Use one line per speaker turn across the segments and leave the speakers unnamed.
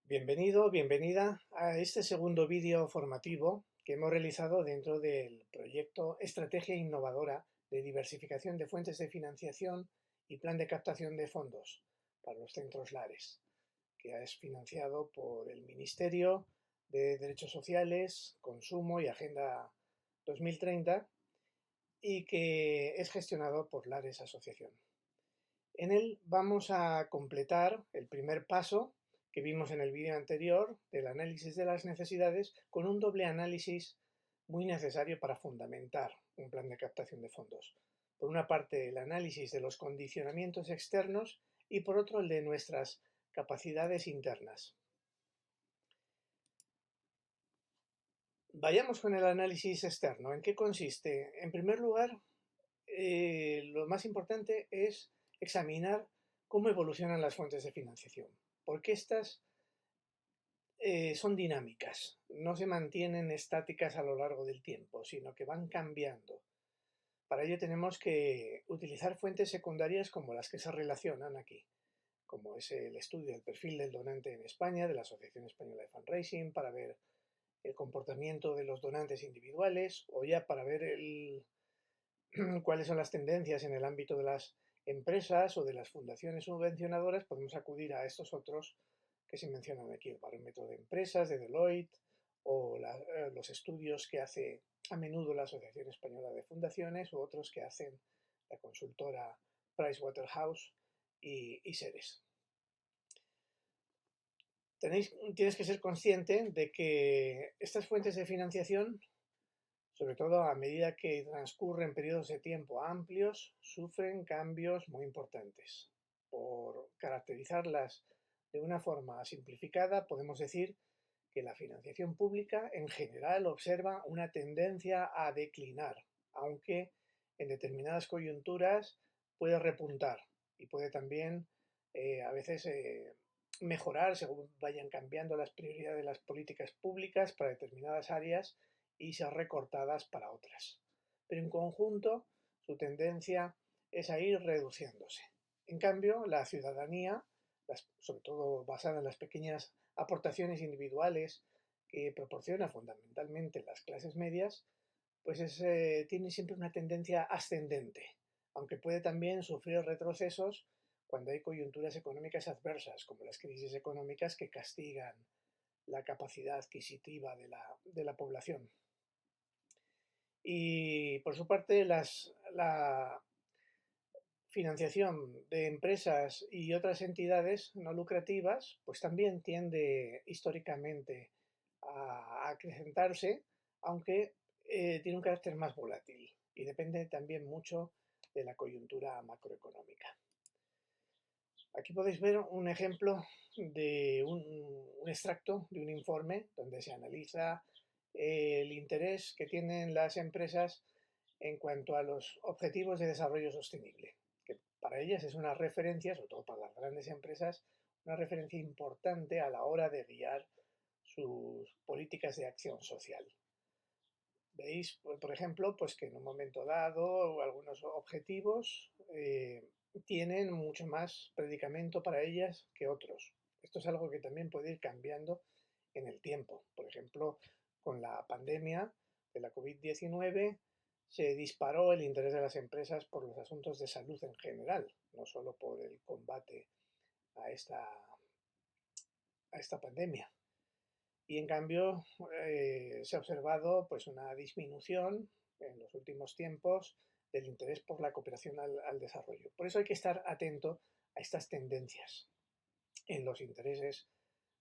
Bienvenido, bienvenida a este segundo vídeo formativo que hemos realizado dentro del proyecto Estrategia Innovadora de Diversificación de Fuentes de Financiación y Plan de Captación de Fondos para los Centros LARES, que es financiado por el Ministerio de Derechos Sociales, Consumo y Agenda 2030 y que es gestionado por LARES Asociación. En él vamos a completar el primer paso que vimos en el vídeo anterior del análisis de las necesidades con un doble análisis muy necesario para fundamentar un plan de captación de fondos. Por una parte, el análisis de los condicionamientos externos y por otro, el de nuestras capacidades internas. Vayamos con el análisis externo. ¿En qué consiste? En primer lugar, lo más importante es examinar cómo evolucionan las fuentes de financiación, porque estas son dinámicas, no se mantienen estáticas a lo largo del tiempo, sino que van cambiando. Para ello tenemos que utilizar fuentes secundarias como las que se relacionan aquí, como es el estudio del perfil del donante en España, de la Asociación Española de Fundraising, para ver el comportamiento de los donantes individuales, o ya para ver cuáles son las tendencias en el ámbito de las empresas o de las fundaciones subvencionadoras. Podemos acudir a estos otros que se mencionan aquí, el barómetro de empresas de Deloitte o los estudios que hace a menudo la Asociación Española de Fundaciones u otros que hacen la consultora Pricewaterhouse y Ceres. Tienes que ser consciente de que estas fuentes de financiación, sobre todo a medida que transcurren periodos de tiempo amplios, sufren cambios muy importantes. Por caracterizarlas de una forma simplificada, podemos decir que la financiación pública en general observa una tendencia a declinar, aunque en determinadas coyunturas puede repuntar y puede también a veces mejorar según vayan cambiando las prioridades de las políticas públicas para determinadas áreas y ser recortadas para otras. Pero en conjunto, su tendencia es a ir reduciéndose. En cambio, la ciudadanía, sobre todo basada en las pequeñas aportaciones individuales que proporciona fundamentalmente las clases medias, pues tiene siempre una tendencia ascendente, aunque puede también sufrir retrocesos cuando hay coyunturas económicas adversas, como las crisis económicas que castigan la capacidad adquisitiva de la población. Y por su parte, la financiación de empresas y otras entidades no lucrativas, pues también tiende históricamente a acrecentarse, aunque tiene un carácter más volátil y depende también mucho de la coyuntura macroeconómica. Aquí podéis ver un ejemplo de un extracto de un informe donde se analiza el interés que tienen las empresas en cuanto a los objetivos de desarrollo sostenible, que para ellas es una referencia, sobre todo para las grandes empresas, una referencia importante a la hora de guiar sus políticas de acción social. Veis, por ejemplo, pues que en un momento dado algunos objetivos tienen mucho más predicamento para ellas que otros. Esto es algo que también puede ir cambiando en el tiempo. Por ejemplo, con la pandemia de la COVID-19 se disparó el interés de las empresas por los asuntos de salud en general, no solo por el combate a esta pandemia. Y en cambio se ha observado pues una disminución en los últimos tiempos del interés por la cooperación al desarrollo. Por eso hay que estar atento a estas tendencias en los intereses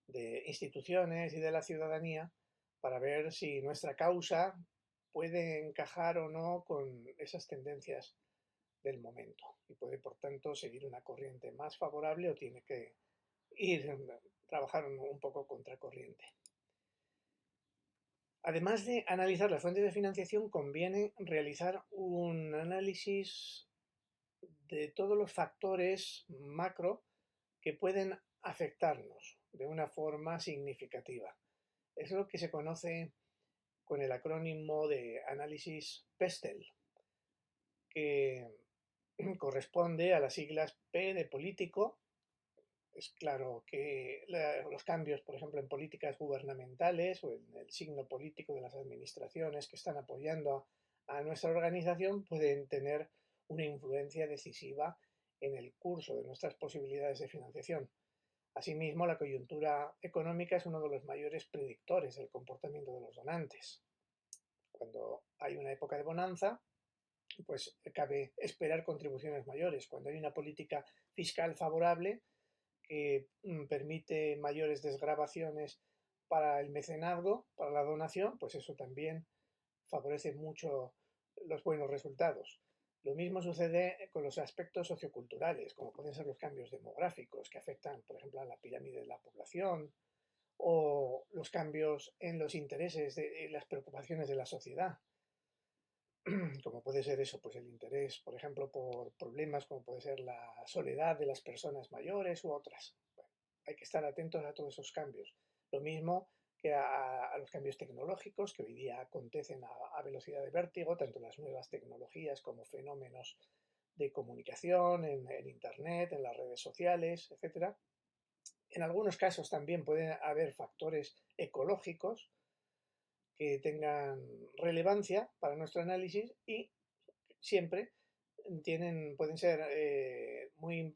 de instituciones y de la ciudadanía para ver si nuestra causa puede encajar o no con esas tendencias del momento y puede por tanto seguir una corriente más favorable o tiene que trabajar un poco contracorriente. Además de analizar las fuentes de financiación, conviene realizar un análisis de todos los factores macro que pueden afectarnos de una forma significativa. Es lo que se conoce con el acrónimo de análisis PESTEL, que corresponde a las siglas P de político, Es claro que los cambios, por ejemplo, en políticas gubernamentales o en el signo político de las administraciones que están apoyando a nuestra organización pueden tener una influencia decisiva en el curso de nuestras posibilidades de financiación. Asimismo, la coyuntura económica es uno de los mayores predictores del comportamiento de los donantes. Cuando hay una época de bonanza, pues cabe esperar contribuciones mayores. Cuando hay una política fiscal favorable, que permite mayores desgravaciones para el mecenazgo, para la donación, pues eso también favorece mucho los buenos resultados. Lo mismo sucede con los aspectos socioculturales, como pueden ser los cambios demográficos que afectan, por ejemplo, a la pirámide de la población, o los cambios en los intereses y las preocupaciones de la sociedad, como puede ser eso, pues el interés, por ejemplo, por problemas como puede ser la soledad de las personas mayores u otras. Bueno, hay que estar atentos a todos esos cambios. Lo mismo que a los cambios tecnológicos que hoy día acontecen a velocidad de vértigo, tanto las nuevas tecnologías como fenómenos de comunicación en Internet, en las redes sociales, etcétera. En algunos casos también pueden haber factores ecológicos que tengan relevancia para nuestro análisis y siempre pueden ser muy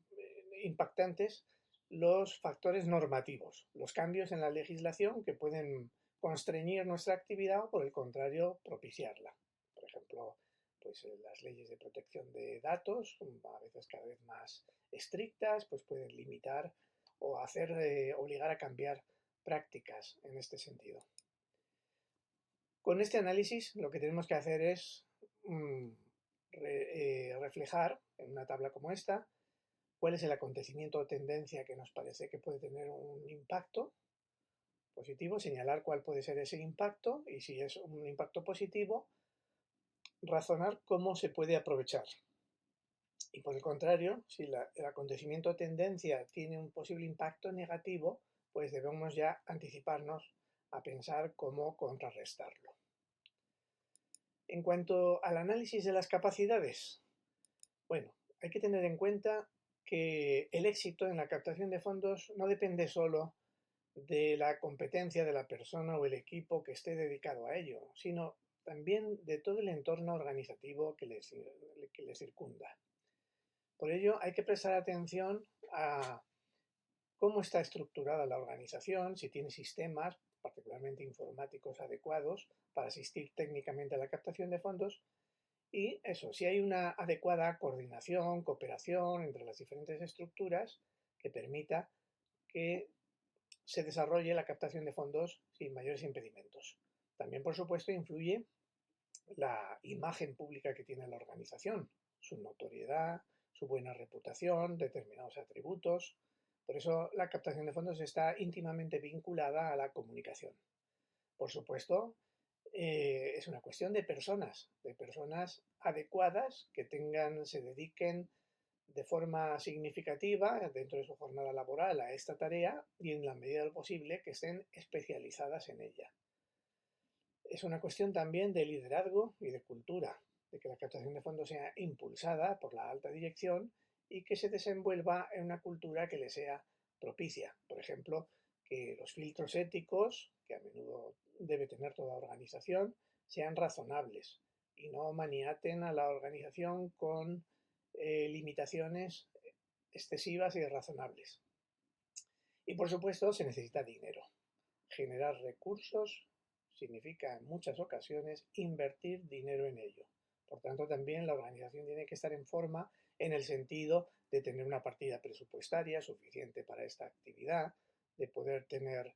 impactantes los factores normativos, los cambios en la legislación que pueden constreñir nuestra actividad o, por el contrario, propiciarla. Por ejemplo, pues las leyes de protección de datos, a veces cada vez más estrictas, pues pueden limitar o hacer obligar a cambiar prácticas en este sentido. Con este análisis lo que tenemos que hacer es reflejar en una tabla como esta cuál es el acontecimiento o tendencia que nos parece que puede tener un impacto positivo, señalar cuál puede ser ese impacto y si es un impacto positivo, razonar cómo se puede aprovechar. Y por el contrario, si el acontecimiento o tendencia tiene un posible impacto negativo, pues debemos ya anticiparnos a pensar cómo contrarrestarlo. En cuanto al análisis de las capacidades, bueno, hay que tener en cuenta que el éxito en la captación de fondos no depende solo de la competencia de la persona o el equipo que esté dedicado a ello, sino también de todo el entorno organizativo que le circunda. Por ello, hay que prestar atención a cómo está estructurada la organización, si tiene sistemas, particularmente informáticos, adecuados para asistir técnicamente a la captación de fondos. Y eso, si hay una adecuada coordinación, cooperación entre las diferentes estructuras que permita que se desarrolle la captación de fondos sin mayores impedimentos. También, por supuesto, influye la imagen pública que tiene la organización, su notoriedad, su buena reputación, determinados atributos. Por eso la captación de fondos está íntimamente vinculada a la comunicación. Por supuesto, es una cuestión de personas adecuadas que se dediquen de forma significativa dentro de su jornada laboral a esta tarea y en la medida de lo posible que estén especializadas en ella. Es una cuestión también de liderazgo y de cultura, de que la captación de fondos sea impulsada por la alta dirección y que se desenvuelva en una cultura que le sea propicia. Por ejemplo, que los filtros éticos, que a menudo debe tener toda organización, sean razonables y no maniaten a la organización con limitaciones excesivas y irrazonables. Y por supuesto se necesita dinero. Generar recursos significa en muchas ocasiones invertir dinero en ello. Por tanto, también la organización tiene que estar en forma en el sentido de tener una partida presupuestaria suficiente para esta actividad, de poder tener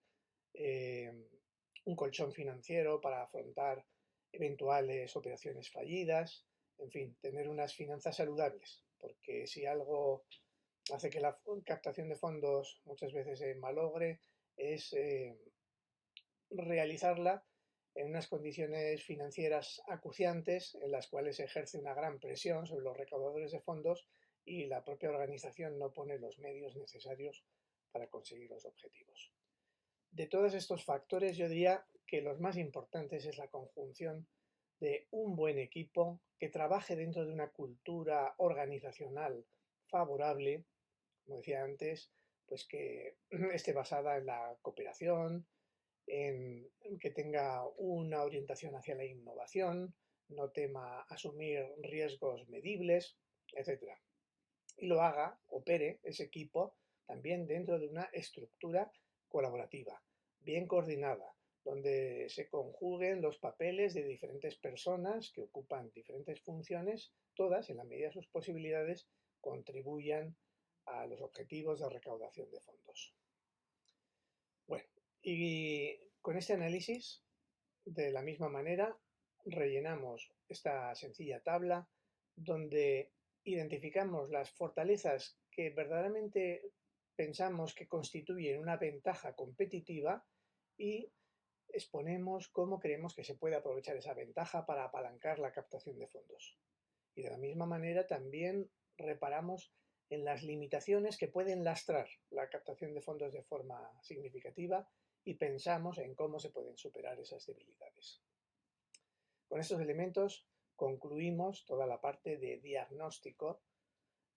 un colchón financiero para afrontar eventuales operaciones fallidas, en fin, tener unas finanzas saludables, porque si algo hace que la captación de fondos muchas veces se malogre es realizarla en unas condiciones financieras acuciantes en las cuales se ejerce una gran presión sobre los recaudadores de fondos y la propia organización no pone los medios necesarios para conseguir los objetivos. De todos estos factores, yo diría que los más importantes es la conjunción de un buen equipo que trabaje dentro de una cultura organizacional favorable, como decía antes, pues que esté basada en la cooperación, en que tenga una orientación hacia la innovación, no tema asumir riesgos medibles, etcétera. Y lo haga, opere ese equipo también dentro de una estructura colaborativa, bien coordinada, donde se conjuguen los papeles de diferentes personas que ocupan diferentes funciones, todas, en la medida de sus posibilidades, contribuyan a los objetivos de recaudación de fondos. Bueno, y con este análisis, de la misma manera, rellenamos esta sencilla tabla donde identificamos las fortalezas que verdaderamente pensamos que constituyen una ventaja competitiva y exponemos cómo creemos que se puede aprovechar esa ventaja para apalancar la captación de fondos. Y de la misma manera también reparamos en las limitaciones que pueden lastrar la captación de fondos de forma significativa y pensamos en cómo se pueden superar esas debilidades. Con estos elementos concluimos toda la parte de diagnóstico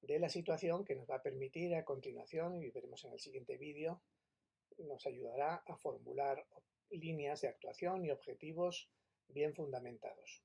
de la situación que nos va a permitir a continuación, y veremos en el siguiente vídeo, nos ayudará a formular líneas de actuación y objetivos bien fundamentados.